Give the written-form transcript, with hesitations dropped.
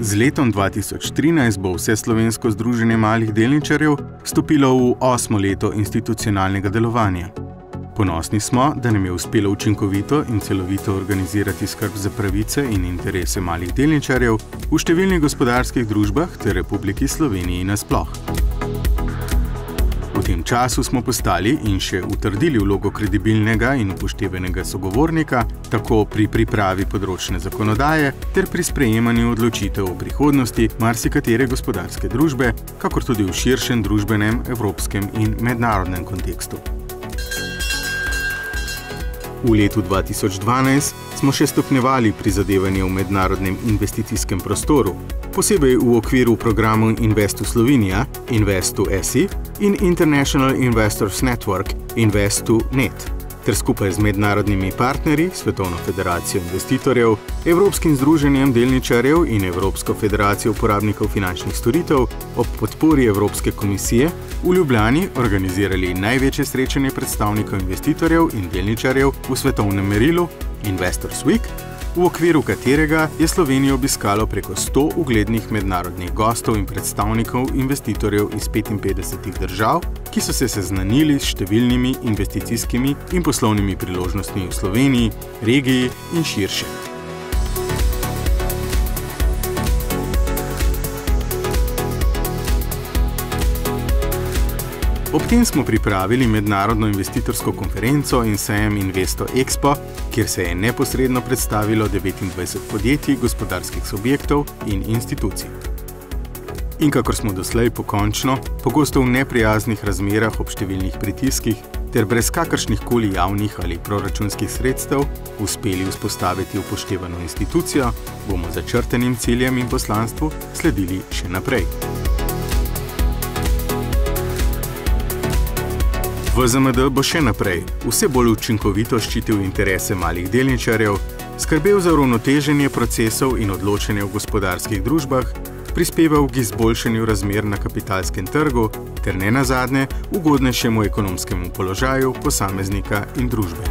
Z letom 2013 bo Vseslovensko združenje malih delničarjev vstopilo v 8. leto institucionalnega delovanja. Ponosni smo, da nam je uspelo učinkovito in celovito organizirati skrb za pravice in interese malih delničarjev v številnih gospodarskih družbah ter Republiki Sloveniji nasploh. V tem času smo postali in še utrdili vlogo kredibilnega in upoštevanega sogovornika, tako pri pripravi področne zakonodaje ter pri sprejemanju odločitev o prihodnosti marsikatere gospodarske družbe, kakor tudi v širšem družbenem, evropskem in mednarodnem kontekstu. V letu 2012 smo še stopnjevali prizadevanje v mednarodnem investicijskem prostoru, posebej v okviru programov Investu Slovenija, Investu SI in International Investors Network, Investu Net, ter skupaj z mednarodnimi partnerji, Svetovno federacijo investitorjev, Evropskim združenjem delničarjev in Evropsko federacijo uporabnikov finančnih storitev ob podpori Evropske komisije v Ljubljani organizirali največje srečanje predstavnikov investitorjev in delničarjev v svetovnem merilu Investors Week, v okviru katerega je Slovenijo obiskalo preko 100 uglednih mednarodnih gostov in predstavnikov investitorjev iz 55 držav, ki so se seznanili s številnimi investicijskimi in poslovnimi priložnostmi v Sloveniji, regiji in širše. Ob tem smo pripravili mednarodno investitorsko konferenco in sejem Investo Expo, kjer se je neposredno predstavilo 29 podjetij, gospodarskih subjektov in institucij. In kakor smo doslej pokončno, pogosto v neprijaznih razmerah ob številnih pritiskih ter brez kakršnih koli javnih ali proračunskih sredstev uspeli vzpostaviti upoštevano institucijo, bomo začrtanim ciljem in poslanstvu sledili še naprej. VZMD bo še naprej vse bolj učinkovito ščitil interese malih delničarjev, skrbel za uravnoteženje procesov in odločanje v gospodarskih družbah, prispeval k izboljšanju razmer na kapitalskem trgu ter nenazadnje ugodnejšemu ekonomskemu položaju posameznika in družbe.